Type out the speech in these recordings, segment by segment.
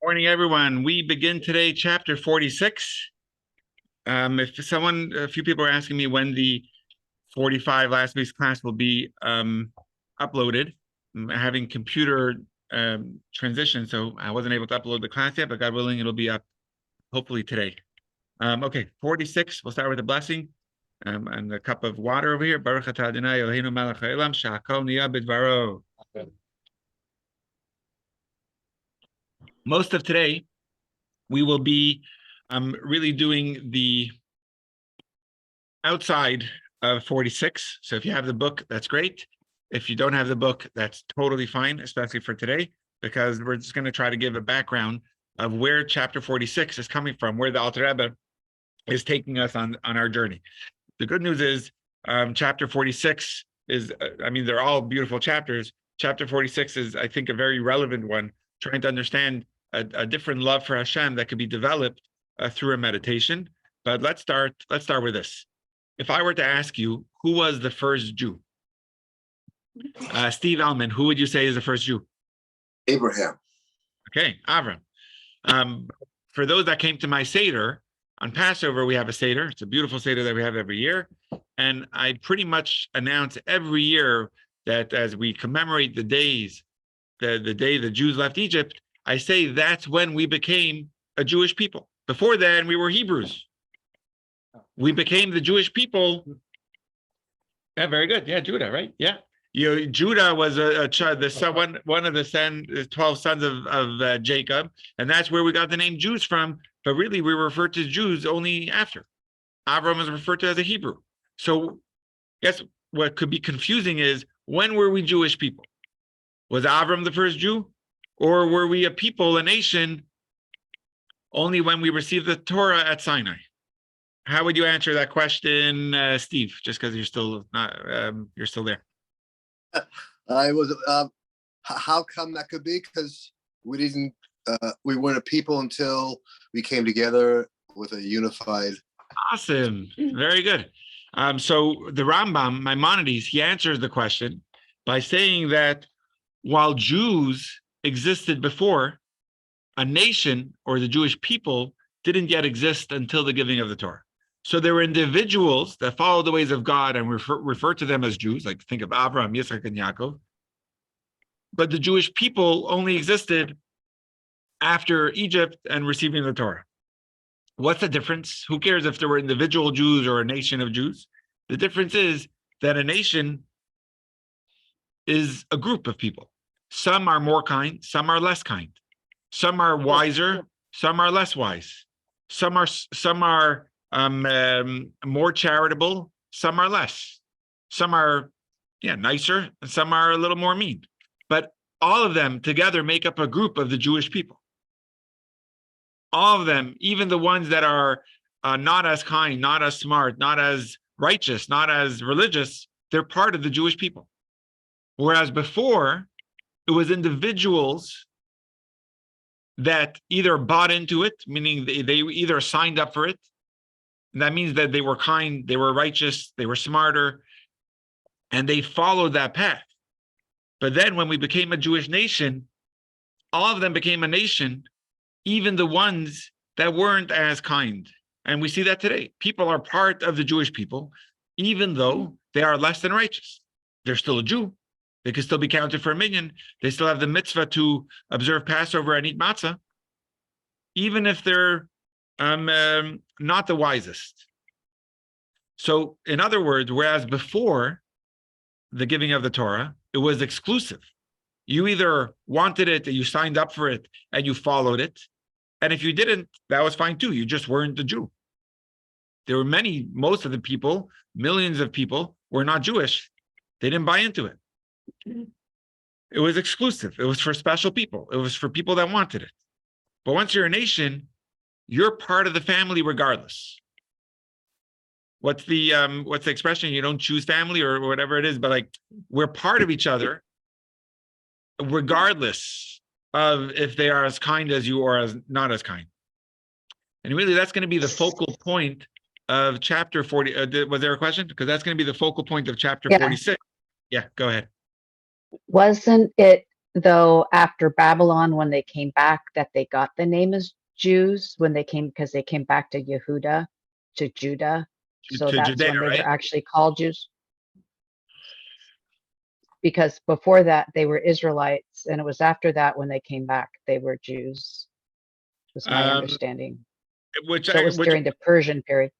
Morning, everyone. We begin today, chapter 46. A few people are asking me when the 45 last week's class will be uploaded. I'm having computer transition, so I wasn't able to upload the class yet, but God willing, it'll be up hopefully today. Okay, 46, we'll start with a blessing and a cup of water over here. Baruch atah Adonai Eloheinu melech haolam shehakol niyeh bidvaro. Most of today, we will be really doing the outside of 46. So if you have the book, that's great. If you don't have the book, that's totally fine, especially for today, because we're just going to try to give a background of where chapter 46 is coming from, where the Alter Rebbe is taking us on our journey. The good news is chapter 46 is, they're all beautiful chapters. Chapter 46 is, I think, a very relevant one, trying to understand a different love for Hashem that could be developed through a meditation. But let's start with this. If I were to ask you, who was the first Jew? Steve Elman, who would you say is the first Jew? Abraham. Okay, Avram. For those that came to my Seder, on Passover, we have a Seder. It's a beautiful Seder that we have every year. And I pretty much announce every year that as we commemorate the days, the day the Jews left Egypt, I say that's when we became a Jewish people. Before then, we were Hebrews. We became the Jewish people. Yeah, very good. Yeah, Judah, right? Yeah. Judah was one of the 12 sons of Jacob, and that's where we got the name Jews from. But really, we were referred to Jews only after. Avram was referred to as a Hebrew. So, guess what could be confusing is, when were we Jewish people? Was Avram the first Jew? Or were we a people, a nation, only when we received the Torah at Sinai? How would you answer that question, Steve? Just because you're still not, you're still there. I was. How come that could be? Because we weren't a people until we came together with a unified. Awesome, very good. So the Rambam, Maimonides, he answers the question by saying that while Jews existed before, a nation or the Jewish people didn't yet exist until the giving of the Torah. So there were individuals that followed the ways of God and refer to them as Jews, like think of Abraham, Yitzchak, and Yaakov. But the Jewish people only existed after Egypt and receiving the Torah. What's the difference? Who cares if there were individual Jews or a nation of Jews? The difference is that a nation is a group of people. Some are more kind, some are less kind. Some are wiser, some are less wise. Some are more charitable, some are less. Some are nicer, and some are a little more mean. But all of them together make up a group of the Jewish people. All of them, even the ones that are not as kind, not as smart, not as righteous, not as religious, they're part of the Jewish people. Whereas before, it was individuals that either bought into it, meaning they either signed up for it. And that means that they were kind, they were righteous, they were smarter, and they followed that path. But then when we became a Jewish nation, all of them became a nation, even the ones that weren't as kind. And we see that today. People are part of the Jewish people, even though they are less than righteous. They're still a Jew. They can still be counted for a minyan. They still have the mitzvah to observe Passover and eat matzah, even if they're not the wisest. So, in other words, whereas before the giving of the Torah, it was exclusive. You either wanted it, you signed up for it, and you followed it. And if you didn't, that was fine too. You just weren't a Jew. There were most of the people, millions of people, were not Jewish. They didn't buy into it. It was exclusive. It was for special people. It was for people that wanted it. But once you're a nation, you're part of the family regardless. What's the expression? You don't choose family or whatever it is, but like, we're part of each other regardless of if they are as kind as you or as not as kind. And really, that's going to be the focal point of chapter 40. Was there a question? Because that's going to be the focal point of chapter 46. Yeah, go ahead. Wasn't it though after Babylon, when they came back, that they got the name as Jews when they came, because they came back to Yehuda, to Judah. So to that's Judea, when they right? were actually called Jews. Because before that, they were Israelites, and it was after that when they came back, they were Jews, was my Um, understanding. which So it I, was which during the Persian period.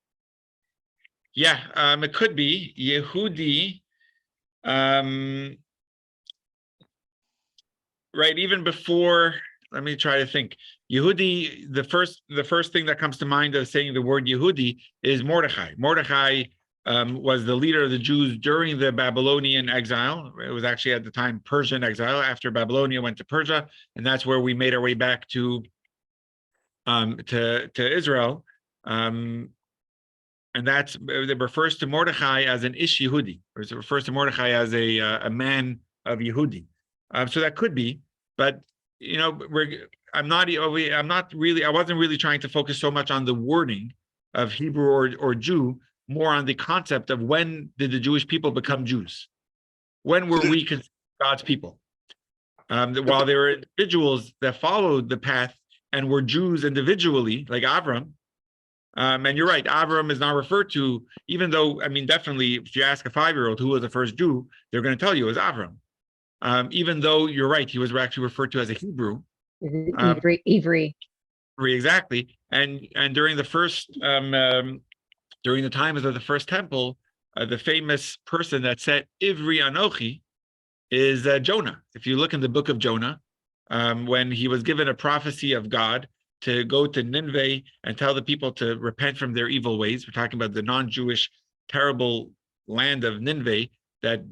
yeah, it could be Yehudi. Right, even before. Let me try to think. Yehudi, the first thing that comes to mind of saying the word Yehudi is Mordechai. Mordechai was the leader of the Jews during the Babylonian exile. It was actually at the time Persian exile. After Babylonia went to Persia, and that's where we made our way back to Israel. And that's it refers to Mordechai as an Ish Yehudi, or it refers to Mordechai as a man of Yehudi. So that could be, but you know, I'm not really, I wasn't really trying to focus so much on the wording of Hebrew or Jew, more on the concept of when did the Jewish people become Jews? When were we God's people? While there were individuals that followed the path and were Jews individually, like Avram. And you're right, Avram is not referred to, even though, I mean, definitely, if you ask a 5-year-old who was the first Jew, they're going to tell you it was Avram. Even though you're right, he was actually referred to as a Hebrew. Ivri. Exactly. And during the during the times of the first temple, the famous person that said Ivri Anochi is Jonah. If you look in the book of Jonah, when he was given a prophecy of God to go to Nineveh and tell the people to repent from their evil ways. We're talking about the non-Jewish, terrible land of Nineveh that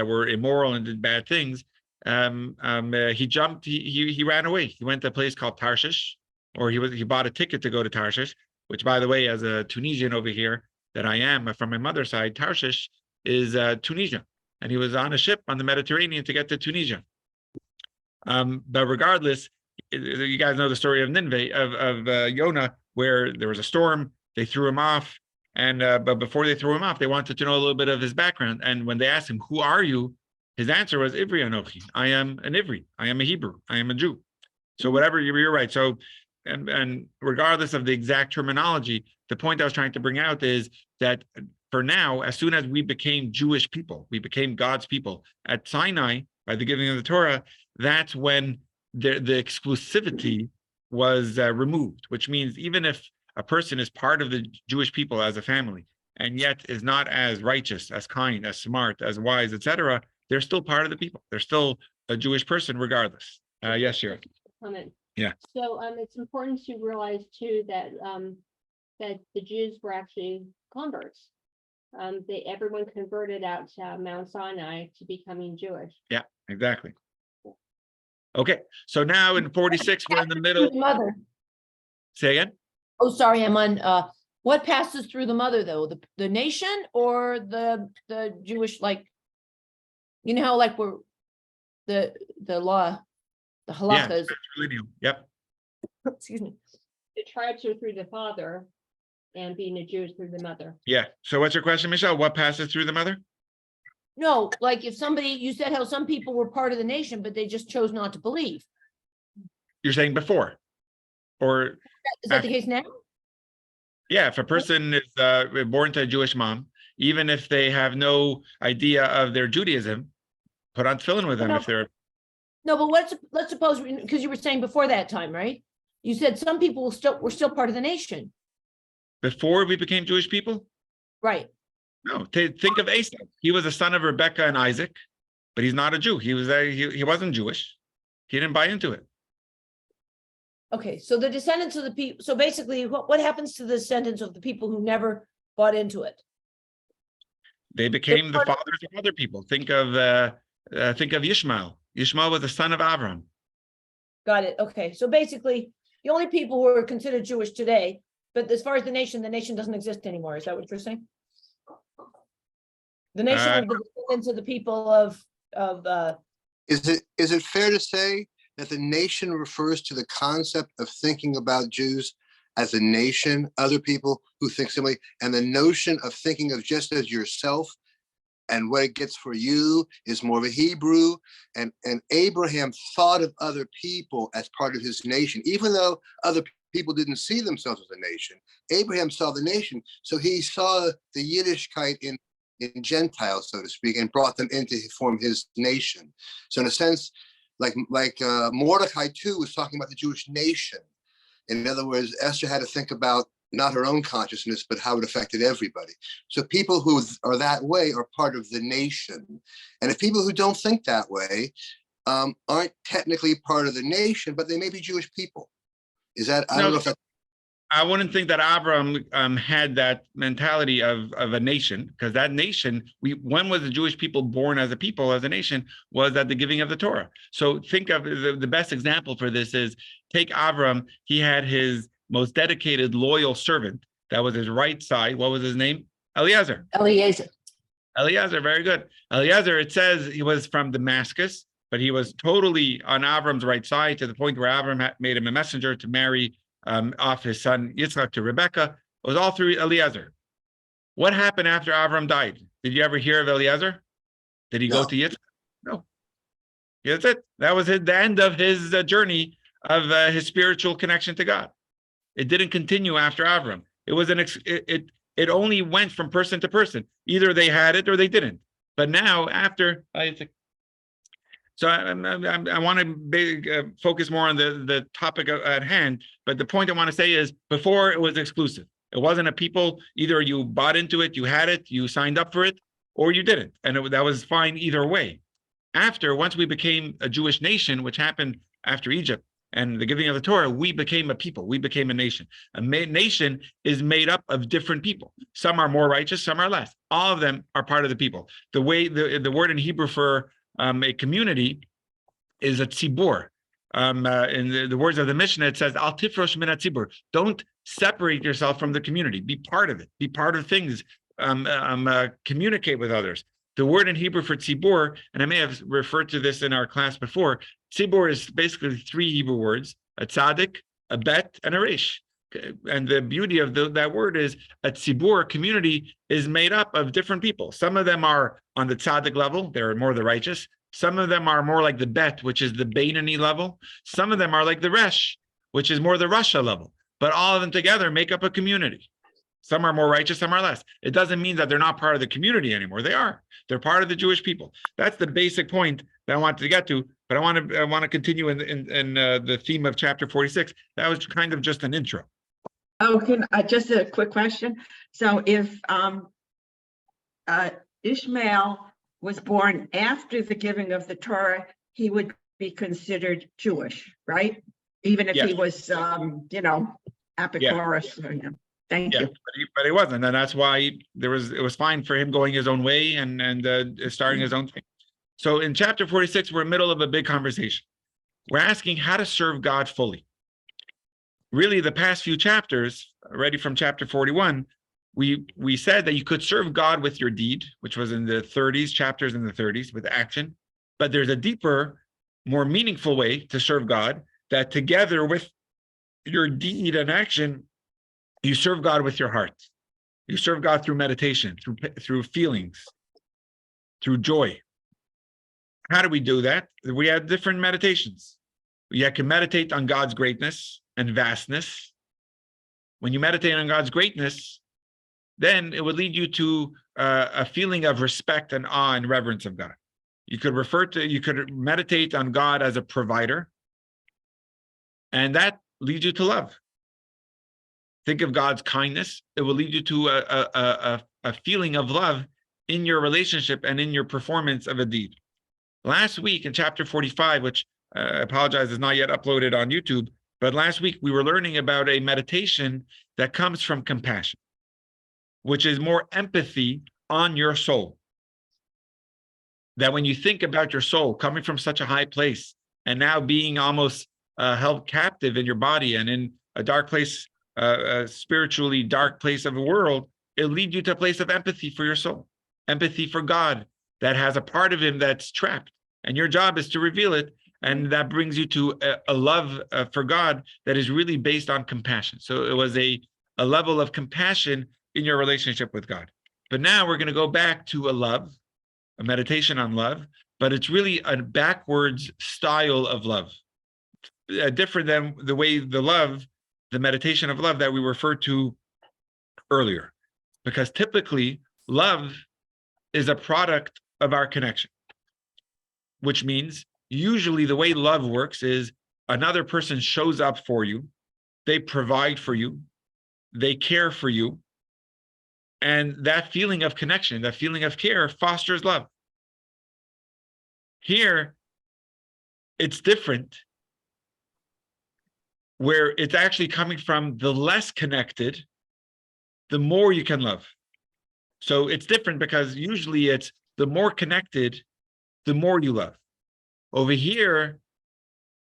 were immoral and did bad things. He jumped. He ran away. He went to a place called Tarshish, or he bought a ticket to go to Tarshish. Which, by the way, as a Tunisian over here that I am from my mother's side, Tarshish is Tunisia, and he was on a ship on the Mediterranean to get to Tunisia. But regardless, you guys know the story of Nineveh, of Jonah, where there was a storm, they threw him off, and but before they threw him off, they wanted to know a little bit of his background. And when they asked him, "Who are you?" his answer was Ivri Anochi. I am an Ivri. I am a Hebrew. I am a Jew. So whatever, you're right. So and regardless of the exact terminology, the point I was trying to bring out is that for now, as soon as we became Jewish people, we became God's people at Sinai by the giving of the Torah. That's when the exclusivity was removed, which means even if a person is part of the Jewish people as a family and yet is not as righteous, as kind, as smart, as wise, etc., they're still part of the people. They're still a Jewish person regardless. Yes, Shira. Comment. Yeah. So it's important to realize too that that the Jews were actually converts. Everyone converted out to Mount Sinai to becoming Jewish. Yeah, exactly. Okay, so now in 46, we're in the middle. Mother. Say again? Oh, sorry, I'm on, what passes through the mother though? The nation or the Jewish, like, you know how like we're the law, the Yeah, halachas, yep. excuse me. The tribes are through the father, and being a Jew is through the mother. Yeah. So what's your question, Michelle? What passes through the mother? No, like if somebody, you said how some people were part of the nation, but they just chose not to believe. You're saying before, or Is that the case now? yeah, if a person is born to a Jewish mom, even if they have no idea of their Judaism, put on tefillin with them if they're. No, but let's suppose, because you were saying before that time, right? You said some people were still part of the nation. Before we became Jewish people? Right. No, think of Esau. He was a son of Rebecca and Isaac, but he's not a Jew. He wasn't Jewish. He didn't buy into it. Okay, so the descendants of the people, so basically what happens to the descendants of the people who never bought into it? They became the fathers of other people. Think of Ishmael. Ishmael was the son of Avram. Got it. Okay, so basically the only people who are considered Jewish today, but as far as the nation doesn't exist anymore. Is that what you're saying? The nation of the descendants of the people of Is it fair to say that the nation refers to the concept of thinking about Jews as a nation, other people who think similarly, and the notion of thinking of just as yourself and what it gets for you is more of a Hebrew. And Abraham thought of other people as part of his nation, even though other people didn't see themselves as a nation. Abraham saw the nation, so he saw the Yiddishkeit in Gentiles, so to speak, and brought them in to form his nation. So in a sense, like Mordecai too was talking about the Jewish nation. In other words, Esther had to think about not her own consciousness, but how it affected everybody. So people who are that way are part of the nation. And if people who don't think that way aren't technically part of the nation, but they may be Jewish people. Is that, I don't know if that. I wouldn't think that Avram had that mentality of a nation, because that nation, when was the Jewish people born as a people, as a nation, was at the giving of the Torah. So think of the best example for this is, take Avram. He had his most dedicated, loyal servant. That was his right side. What was his name? Eliezer. Eliezer, very good. Eliezer, it says he was from Damascus, but he was totally on Avram's right side, to the point where Avram made him a messenger to marry off his son Yitzchak to Rebecca. It was all through Eliezer. What happened after Avram died? Did you ever hear of Eliezer? Did he go to Yitzchak? No. That's it. That was the end of his journey of his spiritual connection to God. It didn't continue after Avram. It was it only went from person to person. Either they had it or they didn't. But now, after so I want to focus more on the topic at hand. But the point I want to say is, before it was exclusive. It wasn't a people. Either you bought into it, you had it, you signed up for it, or you didn't, and that was fine either way. Once we became a Jewish nation, which happened after Egypt and the giving of the Torah, we became a people. We became a nation. A nation is made up of different people. Some are more righteous, some are less. All of them are part of the people. The way the word in Hebrew for a community is a tzibur. In the words of the Mishnah, it says, "Al tifrosh min hatzibur." Don't separate yourself from the community. Be part of it. Be part of things. Communicate with others. The word in Hebrew for tzibur, and I may have referred to this in our class before, tzibur is basically three Hebrew words: a tzaddik, a bet, and a resh. And the beauty of that word is, a tzibur, community, is made up of different people. Some of them are on the tzaddik level; they're more the righteous. Some of them are more like the bet, which is the Beinani level. Some of them are like the resh, which is more the Rasha level. But all of them together make up a community. Some are more righteous, some are less. It doesn't mean that they're not part of the community anymore. They are. They're part of the Jewish people. That's the basic point that I wanted to get to. But I want to continue in the theme of chapter 46. That was kind of just an intro. Oh, just a quick question. So if Ishmael was born after the giving of the Torah, he would be considered Jewish, right? Even if he was, Apicurus. Yeah. Thank you. But he wasn't, and that's why it was fine for him going his own way and starting his own thing. So in chapter 46, we're in the middle of a big conversation. We're asking how to serve God fully. Really, the past few chapters, already from chapter 41, we said that you could serve God with your deed, which was in the 30s, chapters in the 30s, with action. But there's a deeper, more meaningful way to serve God, that together with your deed and action, you serve God with your heart. You serve God through meditation, through feelings, through joy. How do we do that? We have different meditations. You can meditate on God's greatness and vastness. When you meditate on God's greatness, then it would lead you to a feeling of respect and awe and reverence of God. You could meditate on God as a provider, and that leads you to love. Think of God's kindness. It will lead you to a feeling of love in your relationship and in your performance of a deed. Last week in chapter 45, which I apologize is not yet uploaded on YouTube, but last week we were learning about a meditation that comes from compassion, which is more empathy on your soul. That when you think about your soul coming from such a high place and now being almost held captive in your body and in a dark place, a spiritually dark place of the world, it'll lead you to a place of empathy for your soul, empathy for God that has a part of him that's trapped. And your job is to reveal it. And that brings you to a love for God that is really based on compassion. So it was a level of compassion in your relationship with God. But now we're going to go back to a love a meditation on love, but it's really a backwards style of love, different than the way the meditation of love that we referred to earlier. Because typically, love is a product of our connection, which means usually the way love works is another person shows up for you, they provide for you, they care for you, and that feeling of connection, that feeling of care fosters love. Here, it's different, where it's actually coming from the less connected, the more you can love. So it's different because usually it's the more connected, the more you love. Over here,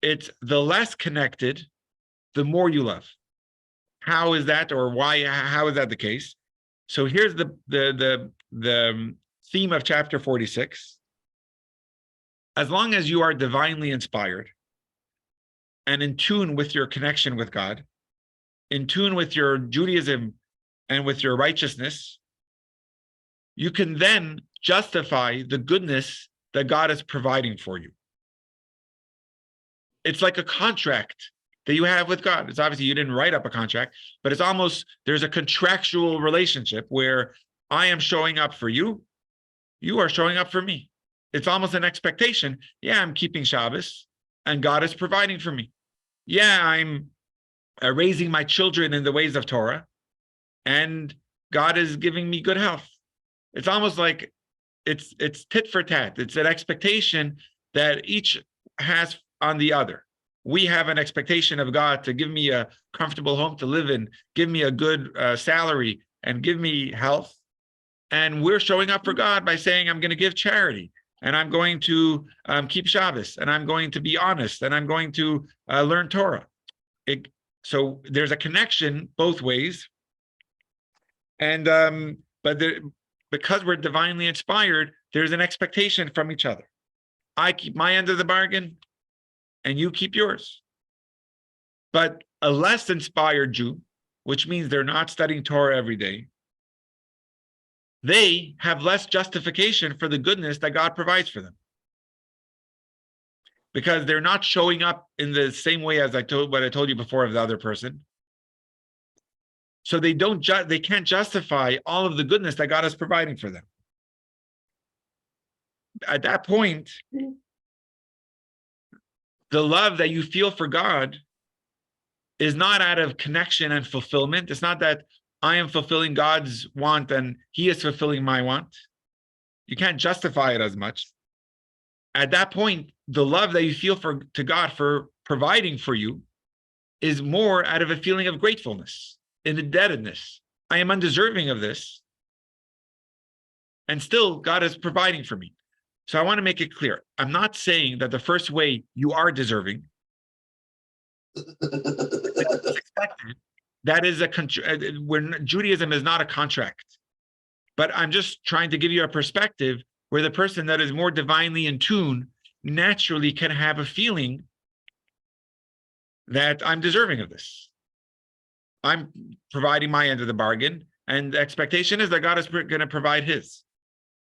it's the less connected, the more you love. How is that, or why? How is that the case? So here's the theme of chapter 46. As long as you are divinely inspired and in tune with your connection with God, in tune with your Judaism and with your righteousness, you can then justify the goodness that God is providing for you. It's like a contract that you have with God. It's obviously you didn't write up a contract, but it's almost, there's a contractual relationship where I am showing up for you, you are showing up for me. It's almost an expectation. Yeah, I'm keeping Shabbos and God is providing for me. Yeah, I'm raising my children in the ways of Torah and God is giving me good health. It's almost like it's tit for tat. It's an expectation that each has on the other. We have an expectation of God to give me a comfortable home to live in, give me a good salary, and give me health. And we're showing up for God by saying, I'm going to give charity, and I'm going to keep Shabbos, and I'm going to be honest, and I'm going to learn Torah. So there's a connection both ways. And because we're divinely inspired, there's an expectation from each other. I keep my end of the bargain, and you keep yours. But a less inspired Jew, which means they're not studying Torah every day, they have less justification for the goodness that God provides for them. Because they're not showing up in the same way as I told you before of the other person. So they can't justify all of the goodness that God is providing for them. At that point, the love that you feel for God is not out of connection and fulfillment. It's not that I am fulfilling God's want and He is fulfilling my want. You can't justify it as much. At that point, the love that you feel to God for providing for you is more out of a feeling of gratefulness, indebtedness. I am undeserving of this, and still God is providing for me. So I want to make it clear. I'm not saying that the first way you are deserving, it's expected. That is when Judaism is not a contract. But I'm just trying to give you a perspective where the person that is more divinely in tune naturally can have a feeling that I'm deserving of this. I'm providing my end of the bargain, and the expectation is that God is going to provide His.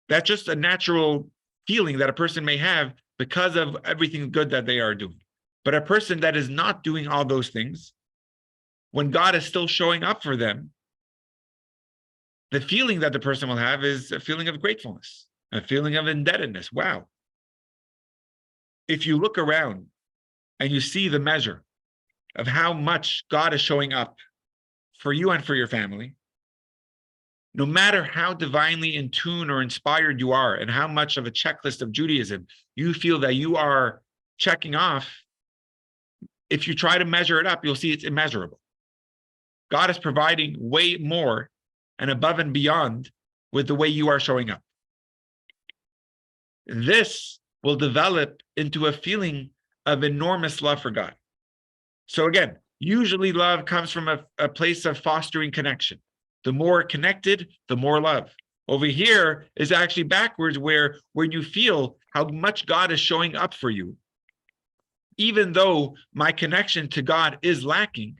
That's just a natural feeling that a person may have because of everything good that they are doing. But a person that is not doing all those things, when God is still showing up for them, the feeling that the person will have is a feeling of gratefulness, a feeling of indebtedness. Wow. If you look around and you see the measure of how much God is showing up for you and for your family, no matter how divinely in tune or inspired you are and how much of a checklist of Judaism you feel that you are checking off, if you try to measure it up, you'll see it's immeasurable. God is providing way more and above and beyond with the way you are showing up. This will develop into a feeling of enormous love for God. So again, usually love comes from a place of fostering connection. The more connected, the more love. Over here is actually backwards, where you feel how much God is showing up for you. Even though my connection to God is lacking,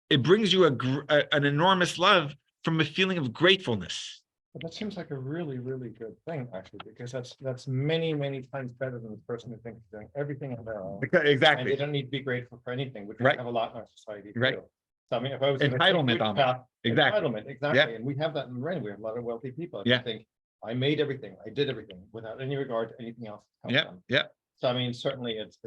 it brings you an enormous love from a feeling of gratefulness. But that seems like a really, really good thing, actually, because that's many, many times better than the person who thinks they're doing everything on their own. Because, And they exactly. don't need to be grateful for anything, which we Right. have a lot in our society too. Right. So I mean, if I was gonna take Entitlement which almost. path- Exactly. Entitlement, exactly, and we have that in Lorraine, we have a lot of wealthy people. Yeah. I think, I made everything, I did everything, without any regard to anything else. that comes Yeah, from. yeah. So I mean, certainly it's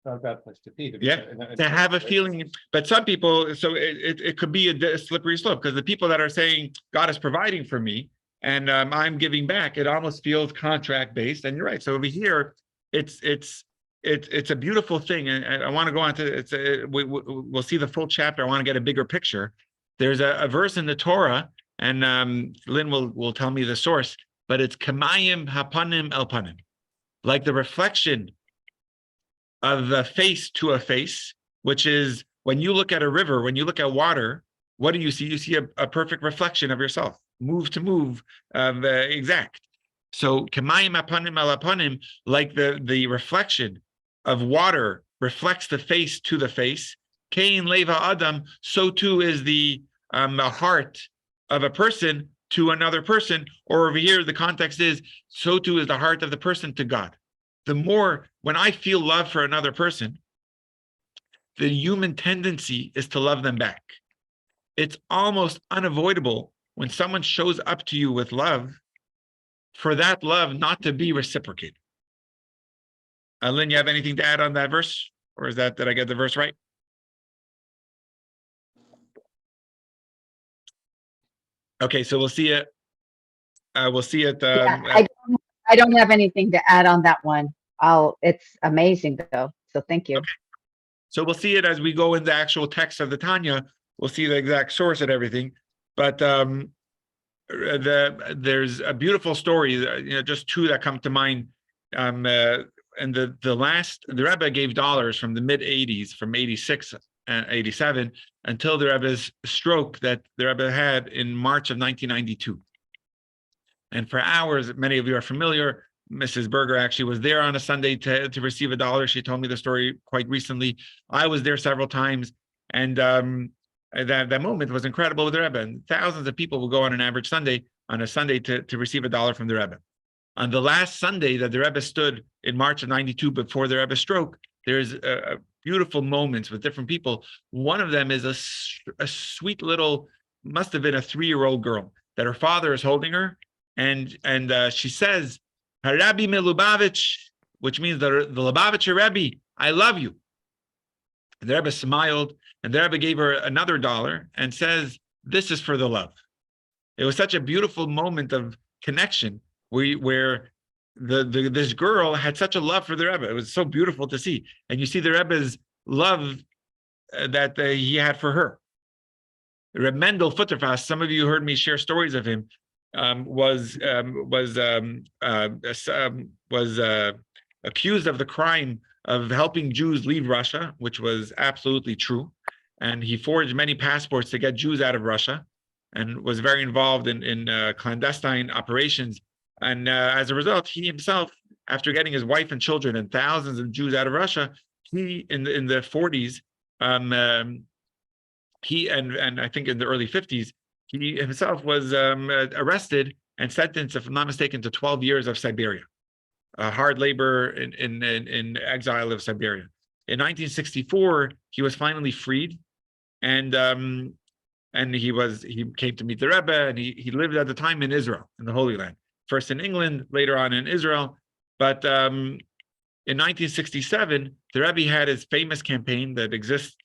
not a bad place to be. Yeah, to have a feeling, but some people, so it could be a slippery slope, because the people that are saying God is providing for me and I'm giving back, it almost feels contract based. And you're right. So over here, it's a beautiful thing, and I want to go on to we'll see the full chapter. I want to get a bigger picture. There's a verse in the Torah, and Lynn will tell me the source, but it's Kamayim Hapanim El Panim, like the reflection of a face to a face, which is when you look at a river, when you look at water, what do you see? You see a perfect reflection of yourself, move to move, exact. So Kamayim Apanim Al Apanim, like the reflection of water reflects the face to the face. Kain Leva Adam, so too is the heart of a person to another person, or over here, the context is, so too is the heart of the person to God. The more, when I feel love for another person, the human tendency is to love them back. It's almost unavoidable when someone shows up to you with love, for that love not to be reciprocated. Lynn, you have anything to add on that verse? Or did I get the verse right? Okay, so we'll see it. We'll see it. Yeah, I don't have anything to add on that one. It's amazing though. So thank you. Okay. So we'll see it as we go in the actual text of the Tanya. We'll see the exact source and everything. But there's a beautiful story, just two that come to mind. And the Rebbe gave dollars from the mid 80s, from 86 and 87, until the Rebbe's stroke that the Rebbe had in March of 1992. And for hours, many of you are familiar, Mrs. Berger actually was there on a Sunday to receive a dollar. She told me the story quite recently. I was there several times, and that moment was incredible with the Rebbe. And thousands of people will go on an average Sunday, to receive a dollar from the Rebbe. On the last Sunday that the Rebbe stood in March of 92 before the Rebbe's stroke, there's beautiful moments with different people. One of them is a sweet little, must have been a 3-year-old girl, that her father is holding her, and she says, Harabi Milubavitch, which means the Lubavitcher Rebbe, I love you. And the Rebbe smiled, and the Rebbe gave her another dollar and says, this is for the love. It was such a beautiful moment of connection where this girl had such a love for the Rebbe. It was so beautiful to see. And you see the Rebbe's love that he had for her. Reb Mendel Futterfass, some of you heard me share stories of him, was accused of the crime of helping Jews leave Russia, which was absolutely true. And he forged many passports to get Jews out of Russia, and was very involved in clandestine operations. And as a result, he himself, after getting his wife and children and thousands of Jews out of Russia, he in the 40s, he and I think in the early 50s, he himself was arrested and sentenced, if I'm not mistaken, to 12 years of Siberia, hard labor in exile of Siberia. In 1964, he was finally freed, and he came to meet the Rebbe, and he lived at the time in Israel, in the Holy Land, first in England, later on in Israel. But in 1967, the Rebbe had his famous campaign that exists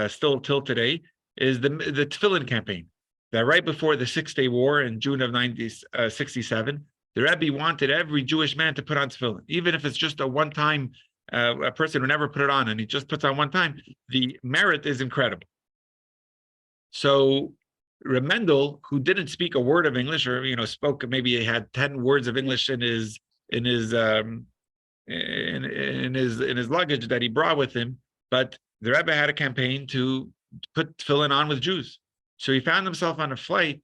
still till today, is the Tefillin campaign. That right before the 6-Day War in June of 1967, the Rebbe wanted every Jewish man to put on tefillin, even if it's just a one-time, a person who never put it on, and he just puts on one time. The merit is incredible. So Reb Mendel, who didn't speak a word of English, or spoke, maybe he had 10 words of English in his luggage that he brought with him, but the Rebbe had a campaign to put tefillin on with Jews. So he found himself on a flight,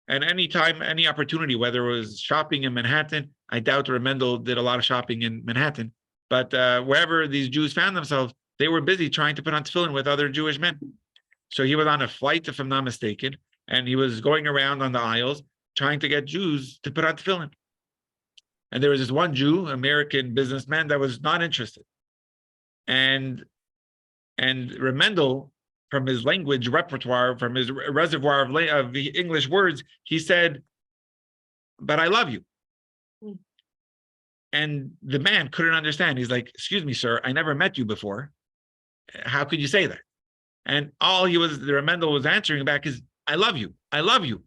and anytime, any opportunity, whether it was shopping in Manhattan, I doubt Reb Mendel did a lot of shopping in Manhattan, but wherever these Jews found themselves, they were busy trying to put on tefillin with other Jewish men. So he was on a flight, if I'm not mistaken, and he was going around on the aisles, trying to get Jews to put on tefillin. And there was this one Jew, American businessman, that was not interested. And Remendel, from his language repertoire, from his reservoir of English words, he said, "But I love you." And the man couldn't understand. He's like, "Excuse me, sir, I never met you before. How could you say that?" And all the Remendel was answering back is, "I love you. I love you."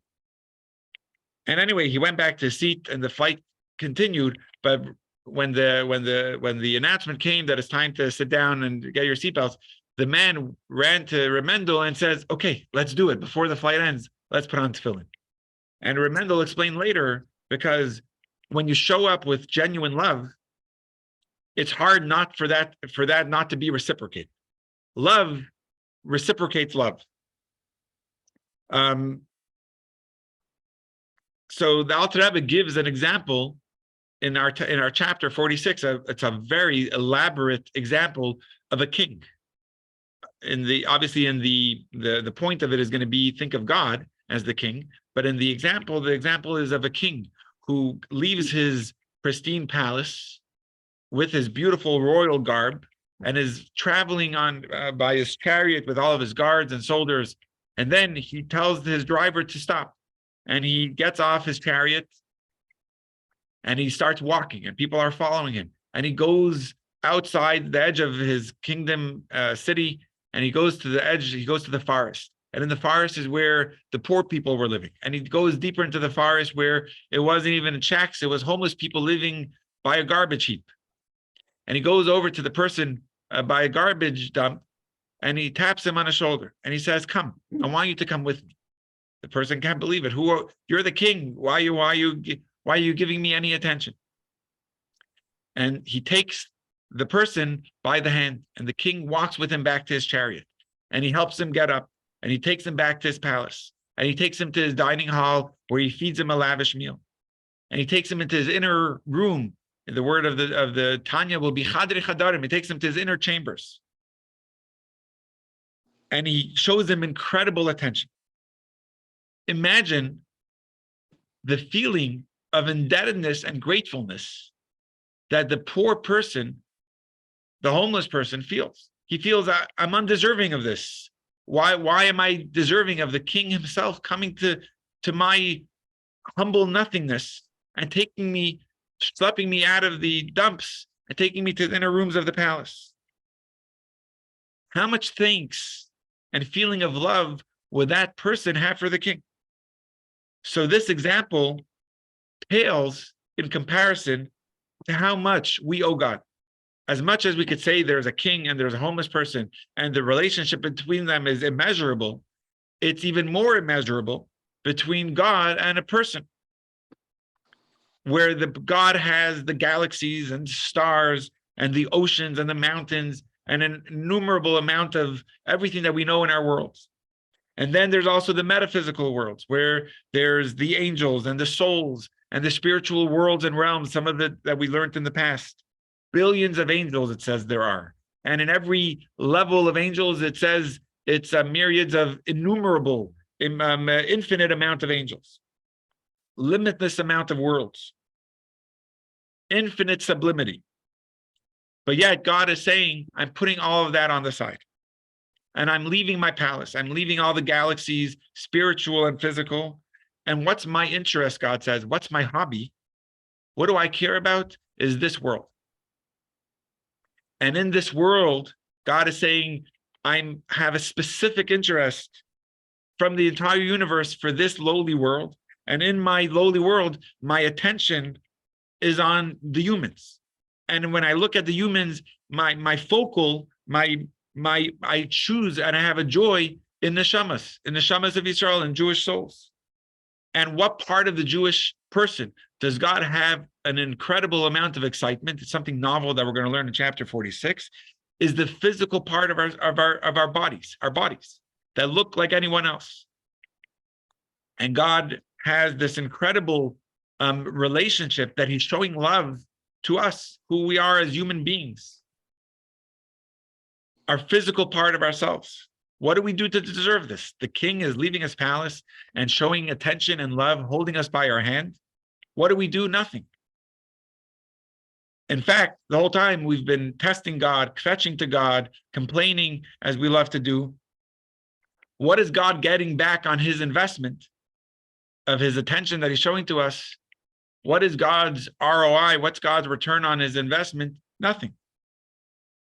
And anyway, he went back to his seat and the flight continued. But when the announcement came that it's time to sit down and get your seatbelts, the man ran to Remendel and says, "Okay, let's do it. Before the flight ends, let's put on tefillin." And Remendel explained later, because when you show up with genuine love, it's hard not for that not to be reciprocated. Love reciprocates love. So the Alter Rebbe gives an example in our chapter 46. It's a very elaborate example of a king. Obviously in the point of it is going to be, think of God as the king, but in the example is of a king who leaves his pristine palace with his beautiful royal garb and is traveling on by his chariot with all of his guards and soldiers. And then he tells his driver to stop, and he gets off his chariot and he starts walking, and people are following him. And he goes outside the edge of his kingdom city, and he goes to the edge, he goes to the forest. And in the forest is where the poor people were living. And he goes deeper into the forest where it wasn't even shacks, it was homeless people living by a garbage heap. And he goes over to the person by a garbage dump, and he taps him on the shoulder, and he says, "Come, I want you to come with me." The person can't believe it. You're the king. Why are you giving me any attention? And he takes the person by the hand, and the king walks with him back to his chariot, and he helps him get up, and he takes him back to his palace, and he takes him to his dining hall where he feeds him a lavish meal, and he takes him into his inner room. The word of the Tanya will be Chadri Chadarim. He takes him to his inner chambers, and he shows him incredible attention. Imagine the feeling of indebtedness and gratefulness that the poor person, the homeless person, feels. He feels, I'm undeserving of this. Why am I deserving of the king himself coming to my humble nothingness and schlepping me out of the dumps and taking me to the inner rooms of the palace? How much thanks and feeling of love would that person have for the king? So this example pales in comparison to how much we owe God. As much as we could say there's a king and there's a homeless person and the relationship between them is immeasurable, it's even more immeasurable between God and a person, where God has the galaxies and stars and the oceans and the mountains and an innumerable amount of everything that we know in our worlds. And then there's also the metaphysical worlds, where there's the angels and the souls and the spiritual worlds and realms, some of that we learned in the past. Billions of angels, it says there are. And in every level of angels, it says it's myriads of innumerable, infinite amount of angels. Limitless amount of worlds. Infinite sublimity. But yet God is saying, I'm putting all of that on the side. And I'm leaving my palace. I'm leaving all the galaxies, spiritual and physical. And what's my interest, God says? What's my hobby? What do I care about? Is this world. And in this world, God is saying, I have a specific interest from the entire universe for this lowly world. And in my lowly world, my attention is on the humans. And when I look at the humans, my focal, I choose and I have a joy in the neshamas of Israel and Jewish souls. And what part of the Jewish person does God have an incredible amount of excitement? It's something novel that we're going to learn in chapter 46, is the physical part of our bodies that look like anyone else. And God has this incredible relationship that he's showing love to us, who we are as human beings. Our physical part of ourselves, What do we do to deserve this? The king is leaving his palace and showing attention and love, holding us by our hand. What do we do? Nothing. In fact, the whole time we've been testing God, fetching to God, complaining as we love to do. What is God getting back on his investment of his attention that he's showing to us? What is God's ROI? What's God's return on his investment? Nothing.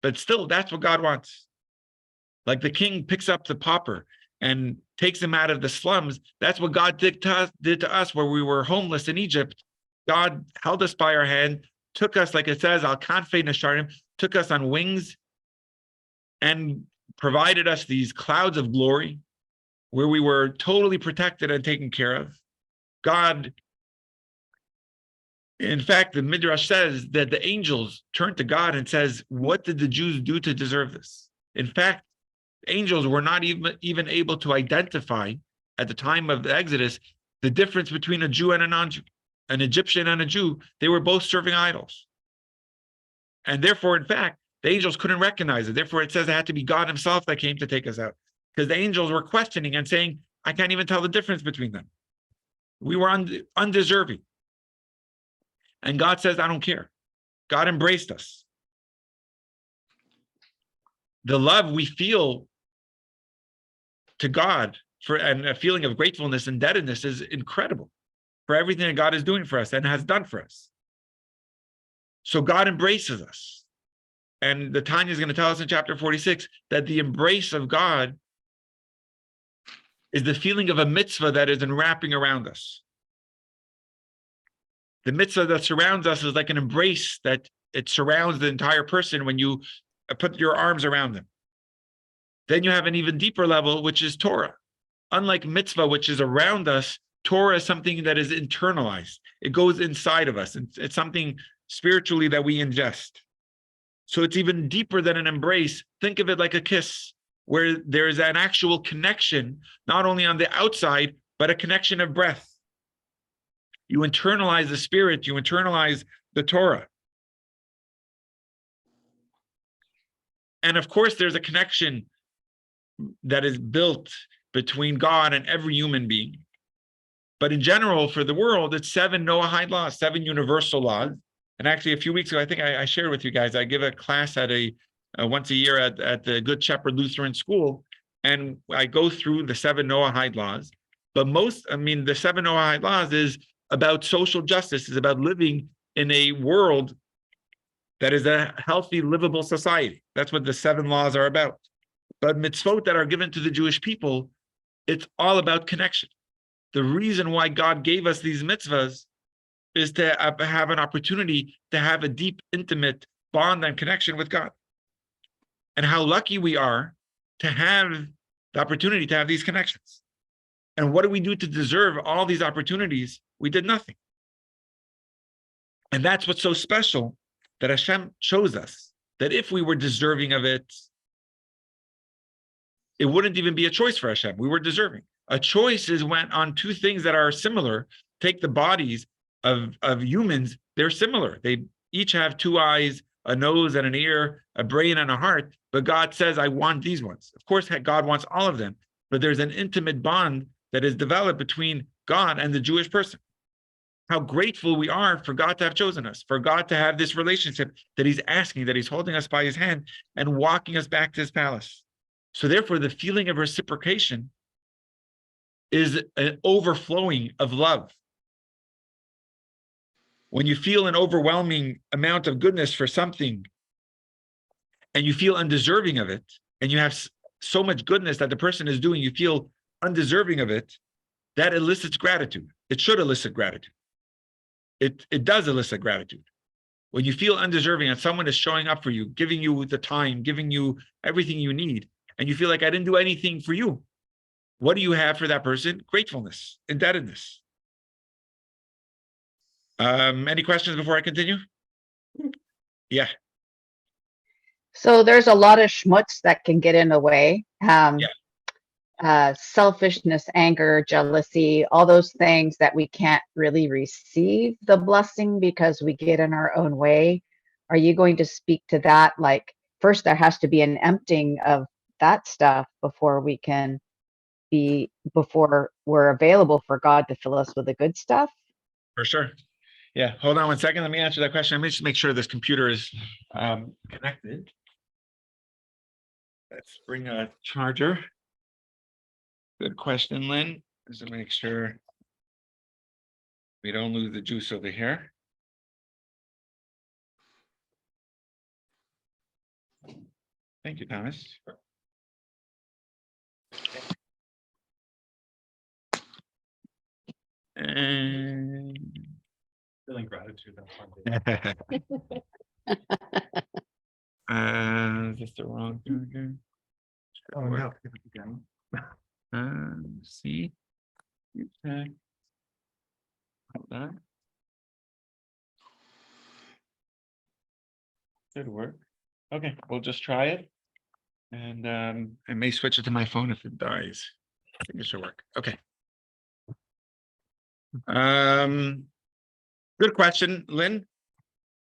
But still, that's what God wants. Like the king picks up the pauper and takes him out of the slums. That's what God did to us where we were homeless in Egypt. God held us by our hand, took us, like it says, al-kanfei nasharim, took us on wings and provided us these clouds of glory where we were totally protected and taken care of. God, in fact, the Midrash says that the angels turned to God and says, what did the Jews do to deserve this? In fact, angels were not even able to identify at the time of the Exodus the difference between a Jew and a non-Jew, an Egyptian and a Jew. They were both serving idols. And therefore, in fact, the angels couldn't recognize it. Therefore, it says it had to be God himself that came to take us out. Because the angels were questioning and saying, I can't even tell the difference between them. We were undeserving. And God says, I don't care. God embraced us. The love we feel to God and a feeling of gratefulness and indebtedness is incredible for everything that God is doing for us and has done for us. So God embraces us. And the Tanya is going to tell us in chapter 46 that the embrace of God is the feeling of a mitzvah that is enwrapping around us. The mitzvah that surrounds us is like an embrace that it surrounds the entire person when you put your arms around them. Then you have an even deeper level, which is Torah. Unlike mitzvah, which is around us, Torah is something that is internalized. It goes inside of us. It's something spiritually that we ingest. So it's even deeper than an embrace. Think of it like a kiss, where there is an actual connection, not only on the outside, but a connection of breath. You internalize the spirit, you internalize the Torah. And of course, there's a connection that is built between God and every human being. But in general, for the world, it's 7 Noahide laws, 7 universal laws. And actually, a few weeks ago, I think I shared with you guys, I give a class at once a year at the Good Shepherd Lutheran School, and I go through the 7 Noahide laws. But the 7 Noahide laws is about social justice, is about living in a world that is a healthy, livable society. That's what the 7 laws are about. But mitzvot that are given to the Jewish people, it's all about connection. The reason why God gave us these mitzvahs is to have an opportunity to have a deep, intimate bond and connection with God. And how lucky we are to have the opportunity to have these connections. And what do we do to deserve all these opportunities? We did nothing. And that's what's so special, that Hashem shows us that if we were deserving of it, it wouldn't even be a choice for Hashem. We were deserving. A choice is when on 2 things that are similar. Take the bodies of humans, they're similar. They each have 2 eyes, a nose and an ear, a brain and a heart. But God says, I want these ones. Of course, God wants all of them. But there's an intimate bond that is developed between God and the Jewish person. How grateful we are for God to have chosen us, for God to have this relationship that he's asking, that he's holding us by his hand and walking us back to his palace. So therefore, the feeling of reciprocation is an overflowing of love. When you feel an overwhelming amount of goodness for something and you feel undeserving of it, and you have so much goodness that the person is doing, you feel undeserving of it, that elicits gratitude. It should elicit gratitude. It does elicit gratitude. When you feel undeserving and someone is showing up for you, giving you the time, giving you everything you need, and you feel like I didn't do anything for you, what do you have for that person? Gratefulness, indebtedness. Any questions before I continue? Yeah. So there's a lot of schmutz that can get in the way. Selfishness, anger, jealousy, all those things that we can't really receive the blessing because we get in our own way. Are you going to speak to that? Like, first there has to be an emptying of that stuff before before we're available for God to fill us with the good stuff. For sure. Yeah, hold on 1 second. Let me answer that question. Let me just make sure this computer is connected. Let's bring a charger. Good question, Lynn. Just to make sure we don't lose the juice over here. Thank you, Thomas. And Feeling gratitude. is this the wrong charger? Oh, no. Give it again. See. Okay. Hold on. Should work. Okay, we'll just try it. And I may switch it to my phone if it dies. I think it should work. Okay. Good question, Lynn.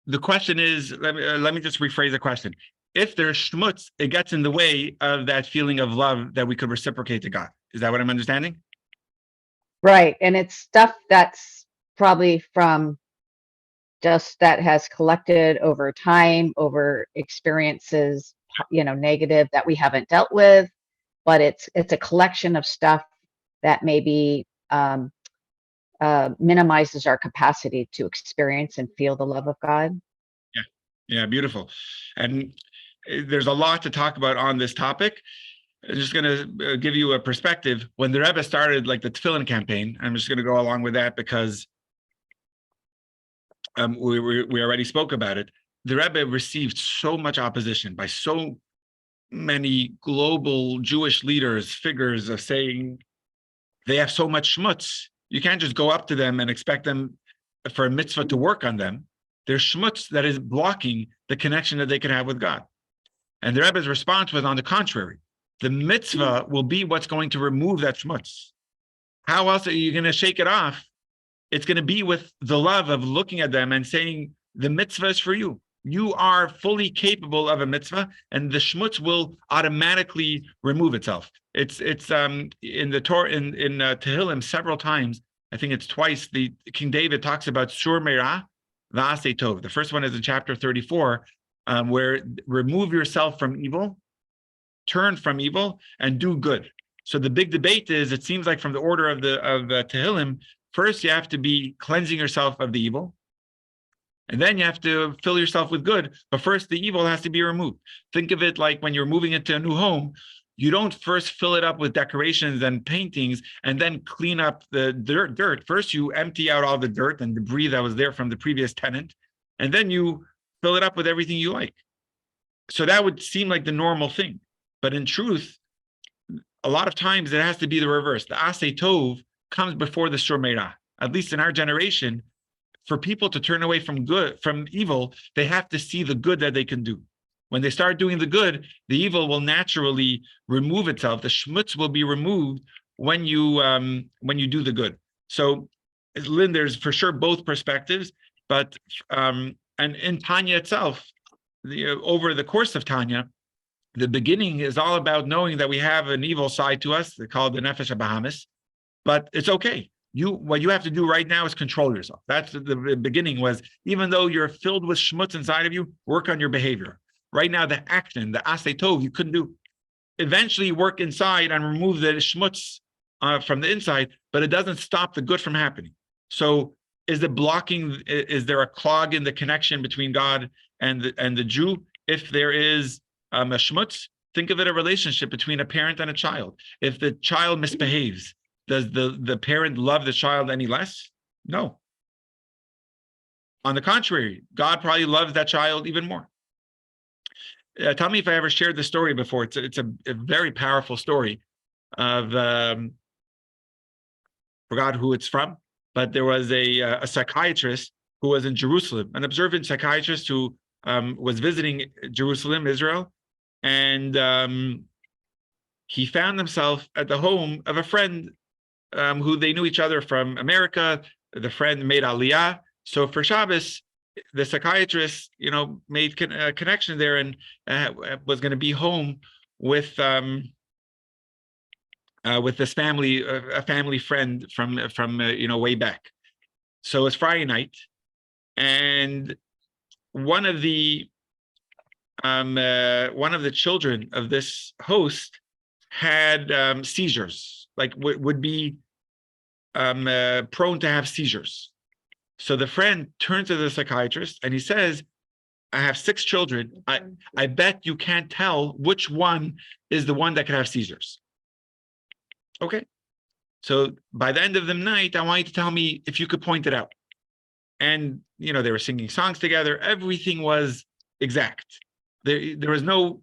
The question is, let me just rephrase the question. If there's schmutz, it gets in the way of that feeling of love that we could reciprocate to God. Is that what I'm understanding? Right. And it's stuff that's probably from just that has collected over time, over experiences, negative that we haven't dealt with, but it's a collection of stuff that maybe minimizes our capacity to experience and feel the love of God. Yeah, beautiful. And there's a lot to talk about on this topic. I'm just going to give you a perspective. When the Rebbe started like the Tefillin campaign, I'm just going to go along with that because we already spoke about it. The Rebbe received so much opposition by so many global Jewish leaders, figures of saying they have so much schmutz. You can't just go up to them and expect them for a mitzvah to work on them. There's schmutz that is blocking the connection that they can have with God. And the Rebbe's response was, on the contrary, the mitzvah will be what's going to remove that schmutz. How else are you going to shake it off? It's going to be with the love of looking at them and saying, the mitzvah is for you. You are fully capable of a mitzvah, and the shmutz will automatically remove itself. It's in the Torah, in Tehillim several times. I think it's twice. The King David talks about sur meirah v'aseh tov. The first one is in chapter 34, where remove yourself from evil, turn from evil, and do good. So the big debate is, it seems like from the order of Tehillim, first you have to be cleansing yourself of the evil, and then you have to fill yourself with good. But first, the evil has to be removed. Think of it like when you're moving into a new home, you don't first fill it up with decorations and paintings and then clean up the dirt. First, you empty out all the dirt and debris that was there from the previous tenant, and then you fill it up with everything you like. So that would seem like the normal thing. But in truth, a lot of times it has to be the reverse. The aseh tov comes before the sur meirah. At least in our generation, for people to turn away from evil, they have to see the good that they can do. When they start doing the good, the evil will naturally remove itself. The schmutz will be removed when you do the good. So, Lynn, there's for sure both perspectives, but and in Tanya itself, over the course of Tanya, the beginning is all about knowing that we have an evil side to us. They call it the nefesh habahamis, but it's okay. What you have to do right now is control yourself. That's the beginning was, even though you're filled with schmutz inside of you, work on your behavior. Right now, the action, the aseh tov, you couldn't do. Eventually work inside and remove the schmutz from the inside, but it doesn't stop the good from happening. So is it blocking, is there a clog in the connection between God and the Jew? If there is a schmutz, think of it a relationship between a parent and a child. If the child misbehaves, does the parent love the child any less? No. On the contrary, God probably loves that child even more. Tell me if I ever shared the story before. It's a very powerful story of, forgot who it's from, but there was a psychiatrist who was in Jerusalem, an observant psychiatrist who was visiting Jerusalem, Israel, and he found himself at the home of a friend who they knew each other from America. The friend made Aliyah. So for Shabbos, the psychiatrist, made a connection there and was going to be home with this family, a family friend from way back. So it's Friday night, and one of the children of this host had seizures, like would be prone to have seizures. So the friend turns to the psychiatrist and he says, I have 6 children. I bet you can't tell which one is the one that could have seizures. Okay. So by the end of the night, I want you to tell me if you could point it out. And, they were singing songs together. Everything was exact. There was no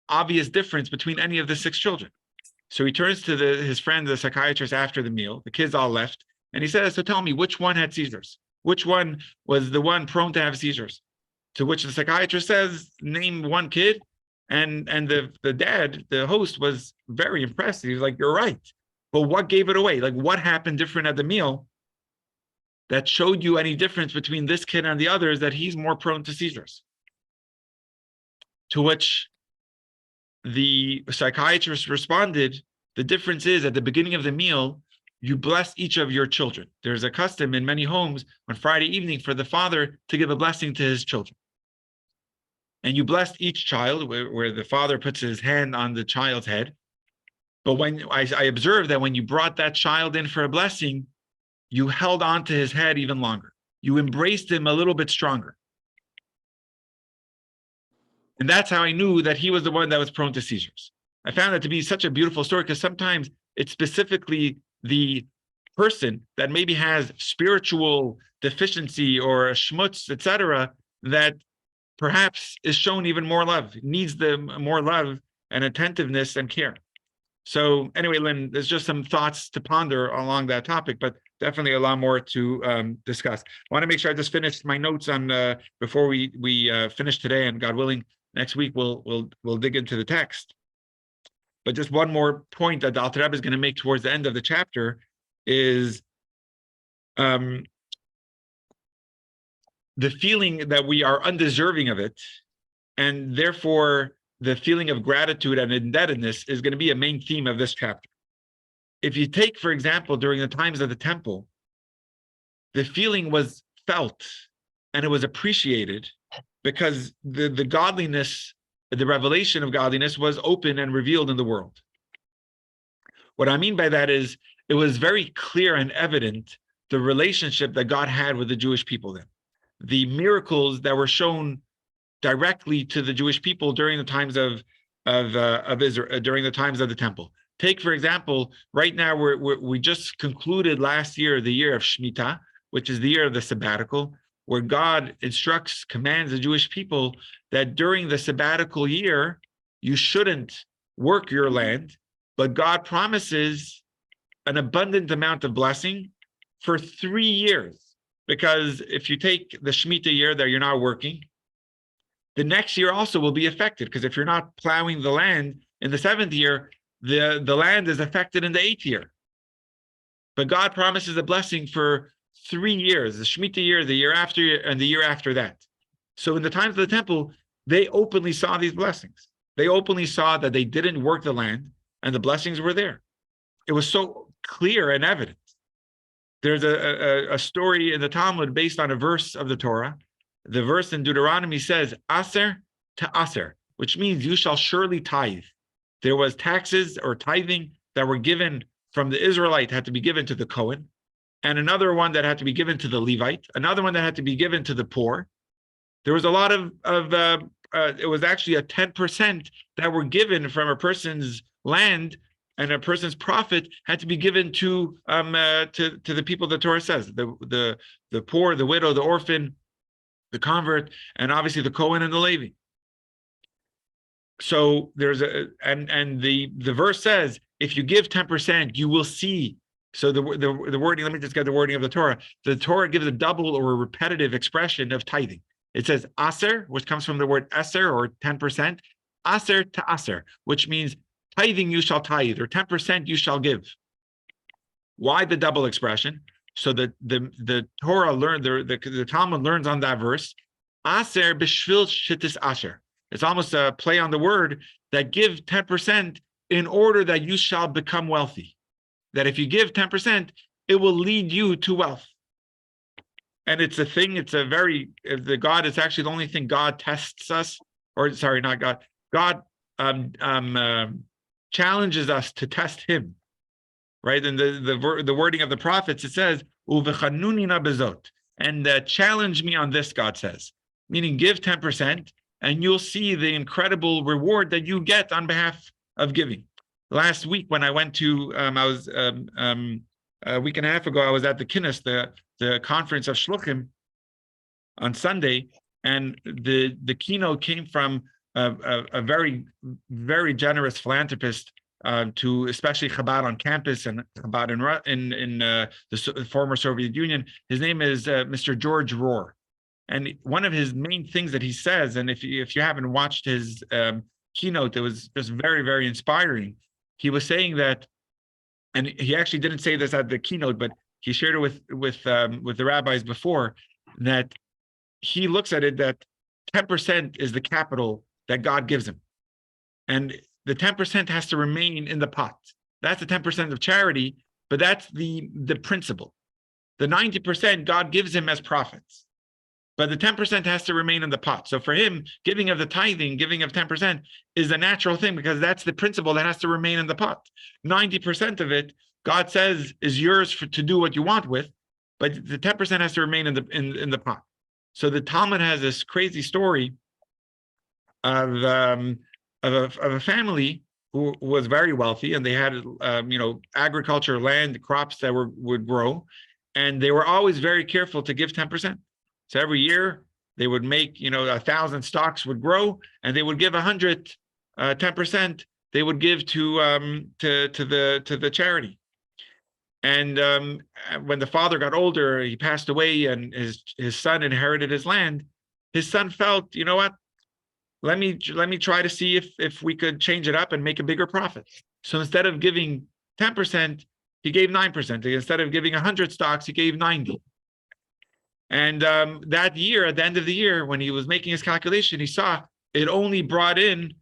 obvious difference between any of the 6 children. So he turns to his friend, the psychiatrist, after the meal. The kids all left. And he says, so tell me, which one had seizures? Which one was the one prone to have seizures? To which the psychiatrist says, name one kid. And the dad, the host, was very impressed. He was like, you're right. But what gave it away? Like, what happened different at the meal that showed you any difference between this kid and the others, that he's more prone to seizures? To which the psychiatrist responded, the difference is at the beginning of the meal, you bless each of your children. There's a custom in many homes on Friday evening for the father to give a blessing to his children. And you blessed each child where the father puts his hand on the child's head. But when I observed that when you brought that child in for a blessing, you held on to his head even longer. You embraced him a little bit stronger. And that's how I knew that he was the one that was prone to seizures. I found that to be such a beautiful story, because sometimes it's specifically the person that maybe has spiritual deficiency or a schmutz, etc., that perhaps is shown even more love, needs the more love and attentiveness and care. So anyway, Lynn, there's just some thoughts to ponder along that topic, but definitely a lot more to discuss. I want to make sure I just finished my notes on before we finish today, and God willing, next week we'll dig into the text. But just one more point that the Alter Rebbe is going to make towards the end of the chapter is the feeling that we are undeserving of it, and therefore the feeling of gratitude and indebtedness is going to be a main theme of this chapter. If you take, for example, during the times of the temple, the feeling was felt and it was appreciated because the godliness, the revelation of godliness was open and revealed in the world. What I mean by that is it was very clear and evident the relationship that God had with the Jewish people then. The miracles that were shown directly to the Jewish people during the times of Israel, during the times of the temple. Take, for example, right now we just concluded last year the year of Shemitah, which is the year of the sabbatical, where God commands the Jewish people that during the sabbatical year, you shouldn't work your land, but God promises an abundant amount of blessing for 3 years. Because if you take the Shemitah year that you're not working, the next year also will be affected, because if you're not plowing the land in the 7th year, the land is affected in the 8th year. But God promises a blessing for 3 years, the Shemitah year, the year after, and the year after that. So in the times of the temple, they openly saw these blessings. They openly saw that they didn't work the land and the blessings were there. It was so clear and evident. There's a story in the Talmud based on a verse of the Torah. The verse in Deuteronomy says, Aser to Aser, which means you shall surely tithe. There was taxes or tithing that were given from the Israelite, had to be given to the Cohen, and another one that had to be given to the Levite, another one that had to be given to the poor. There was a lot of it was actually a 10% that were given from a person's land, and a person's profit had to be given to the people the Torah says, the poor, the widow, the orphan, the convert, and obviously the Cohen and the Levi. So there's the verse says, if you give 10%, you will see. So the wording, let me just get the wording of the Torah. The Torah gives a double or a repetitive expression of tithing. It says aser, which comes from the word eser, or 10%, aser to aser, which means tithing you shall tithe, or 10% you shall give. Why the double expression? So the Torah learned, the Talmud learns on that verse, aser b'shvil shittis asher. It's almost a play on the word that give 10% in order that you shall become wealthy. That if you give 10%, it will lead you to wealth. And it's a thing, it's a very, the God is actually the only thing God tests us, or sorry, not God. God challenges us to test him, right? And the wording of the prophets, it says, "Uvechanunina bezot," and challenge me on this, God says, meaning give 10%, and you'll see the incredible reward that you get on behalf of giving. Last week, when I went to, I was a week and a half ago, I was at the Kinnis, the conference of Shluchim on Sunday, and the keynote came from a very, very generous philanthropist to especially Chabad on campus and Chabad in the former Soviet Union. His name is Mr. George Rohr. And one of his main things that he says, and if you haven't watched his keynote, it was just very, very inspiring. He was saying that, and he actually didn't say this at the keynote, but he shared it with the rabbis before, that he looks at it that 10% is the capital that God gives him. And the 10% has to remain in the pot. That's the 10% of charity, but that's the principle. The 90% God gives him as profits, but the 10% has to remain in the pot. So for him, giving of the tithing, giving of 10% is a natural thing because that's the principle that has to remain in the pot. 90% of it, God says, is yours to do what you want with, but the 10% has to remain in the pot. So the Talmud has this crazy story of a family who was very wealthy, and they had agriculture, land, crops that would grow, and they were always very careful to give 10%. So every year they would make 1,000 stocks would grow, and they would give 100 10%. They would give to the charity. And when the father got older, he passed away, and his son inherited his land. His son felt, you know what? Let me try to see if we could change it up and make a bigger profit. So instead of giving 10%, he gave 9%. Instead of giving 100 stocks, he gave 90. And that year, at the end of the year, when he was making his calculation, he saw it only brought in,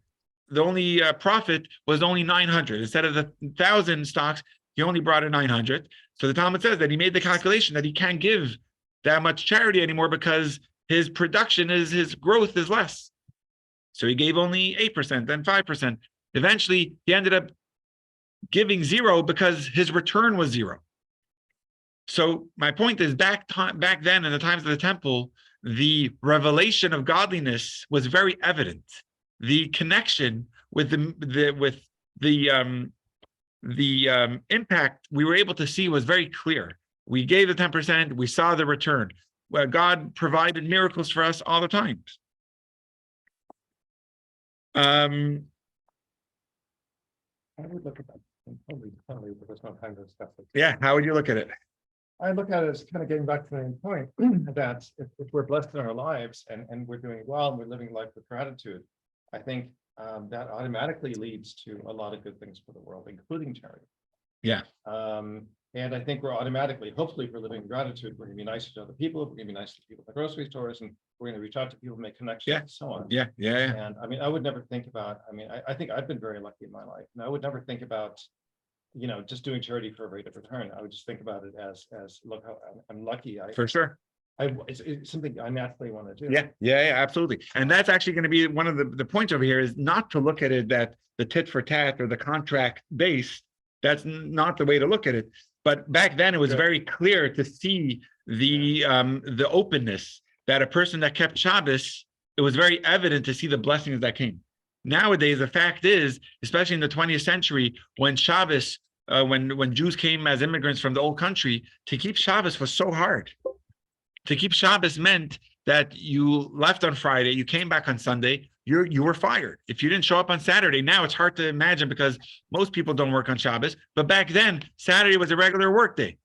the only profit was only 900. Instead of the 1,000 stocks, he only brought in 900. So the Talmud says that he made the calculation that he can't give that much charity anymore because his production his growth is less. So he gave only 8%, then 5%. Eventually, he ended up giving 0 because his return was 0. So my point is, back then in the times of the temple, the revelation of godliness was very evident. The connection with the impact we were able to see was very clear. We gave the 10%, we saw the return. Well, God provided miracles for us all the time. I would look at that. Probably, but there's no time to discuss it. Yeah, how would you look at it? I look at it as kind of getting back to the main point that if we're blessed in our lives and we're doing well and we're living life with gratitude, I think that automatically leads to a lot of good things for the world, including charity. Yeah. And I think we're automatically, hopefully, if we're living in gratitude, we're going to be nicer to other people. We're going to be nice to people at the grocery stores, and we're going to reach out to people, make connections, and so on. Yeah. And I mean, I would never think about. I think I've been very lucky in my life, and I would never think about, just doing charity for a rate of return. I would just think about it as look how I'm lucky. For sure. It's something I naturally want to do. Yeah, absolutely. And that's actually going to be one of the points over here, is not to look at it that the tit for tat or the contract base. That's not the way to look at it. But back then it was very clear to see the openness that a person that kept Shabbos, it was very evident to see the blessings that came. Nowadays, the fact is, especially in the 20th century, when Shabbos, when Jews came as immigrants from the old country, to keep Shabbos was so hard. To keep Shabbos meant that you left on Friday, you came back on Sunday, you were fired. If you didn't show up on Saturday, now it's hard to imagine because most people don't work on Shabbos. But back then, Saturday was a regular work day.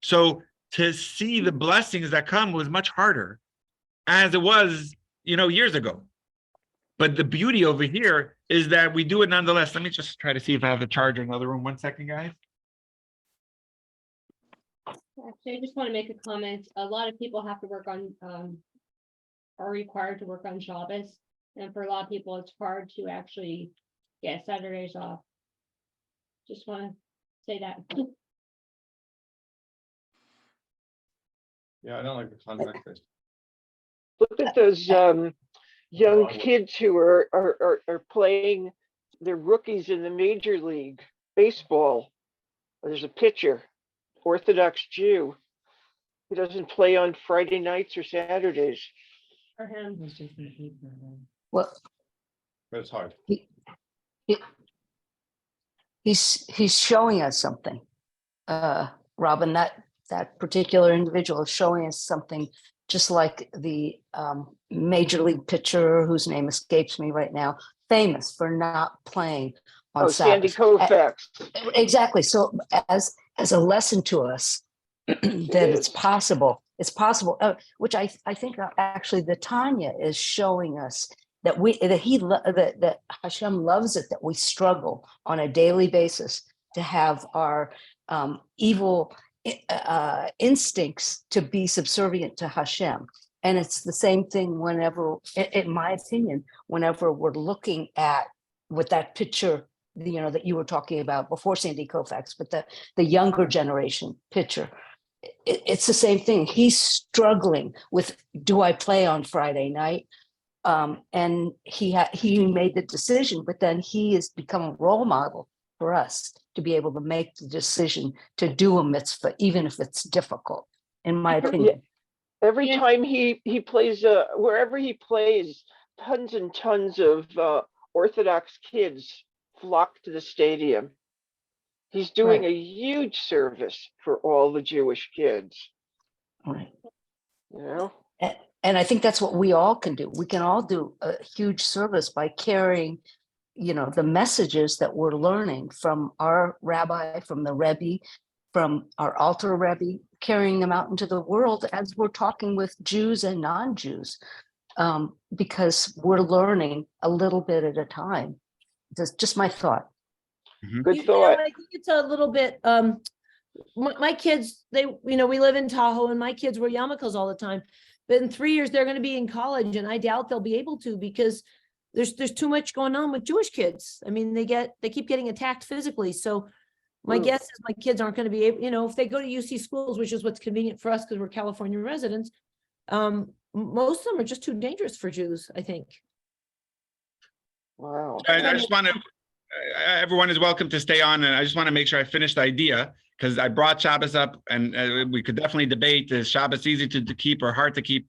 So to see the blessings that come was much harder, as it was, years ago. But the beauty over here is that we do it nonetheless. Let me just try to see if I have the charger in another room. 1 second, guys. Actually, I just want to make a comment. A lot of people have to work on, are required to work on Shabbos. And for a lot of people, it's hard to actually Yeah, Saturday's off. Just want to say that. Yeah, I don't like the context. Look at those young kids who are playing. They're rookies in the major league baseball. There's a pitcher, Orthodox Jew. He doesn't play on Friday nights or Saturdays. For him. Well, But it's hard. he's showing us something. Robin, that particular individual is showing us something, just like the major league pitcher whose name escapes me right now, famous for not playing on Sandy Sabbath. Koufax. Exactly. So as a lesson to us that it's possible, which I think actually the Tanya is showing us that that Hashem loves it, that we struggle on a daily basis to have our evil instincts to be subservient to Hashem. And it's the same thing whenever, in my opinion, whenever we're looking at with that picture, that you were talking about before Sandy Koufax, but the younger generation picture. It's the same thing. He's struggling with, do I play on Friday night? And he made the decision, but then he has become a role model for us to be able to make the decision to do a mitzvah, even if it's difficult, in my opinion. Every Yeah. time he plays, wherever he plays, tons and tons of Orthodox kids flock to the stadium. He's doing Right. a huge service for all the Jewish kids. Right. You know. And I think that's what we all can do. We can all do a huge service by carrying, the messages that we're learning from our rabbi, from the Rebbe, from our altar Rebbe, carrying them out into the world as we're talking with Jews and non-Jews, because we're learning a little bit at a time. That's just my thought. Good thought. I think it's a little bit, my kids, we live in Tahoe and my kids wear yarmulkes all the time. But in 3 years, they're going to be in college and I doubt they'll be able to, because there's too much going on with Jewish kids. I mean, they keep getting attacked physically. So my guess is my kids aren't going to be able, if they go to UC schools, which is what's convenient for us because we're California residents, most of them are just too dangerous for Jews, I think. Wow. I just want to, everyone is welcome to stay on, and I just want to make sure I finish the idea, because I brought Shabbos up, and we could definitely debate, is Shabbos easy to keep or hard to keep?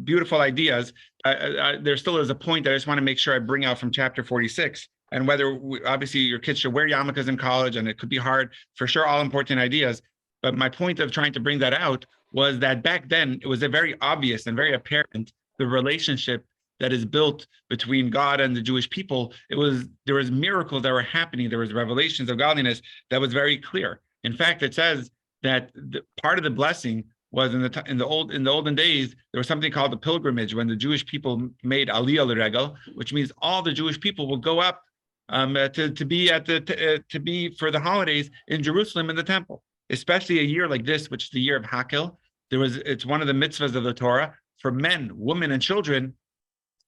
Beautiful ideas. There still is a point that I just want to make sure I bring out from chapter 46, and whether obviously your kids should wear yarmulkes in college, and it could be hard, for sure, all important ideas. But my point of trying to bring that out was that back then it was a very obvious and very apparent the relationship that is built between God and the Jewish people. There was miracles that were happening. There was revelations of godliness that was very clear. In fact, it says that part of the blessing was in the olden days, there was something called the pilgrimage, when the Jewish people made Aliyah L'Regel, which means all the Jewish people will go up to be for the holidays in Jerusalem in the temple. Especially a year like this, which is the year of Hakel. It's one of the mitzvahs of the Torah for men, women, and children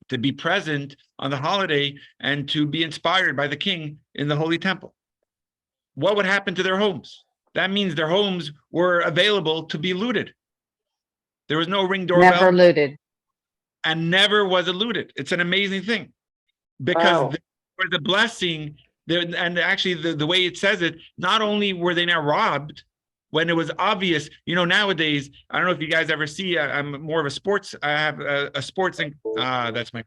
to be present on the holiday and to be inspired by the king in the holy temple. What would happen to their homes? That means their homes were available to be looted. There was no ring doorbell. Never looted. And never was it looted. It's an amazing thing, because Wow. for the blessing there, and actually the way it says it, not only were they now robbed when it was obvious, nowadays, I don't know if you guys ever see, I'm more of a sports, I have a sports, that's my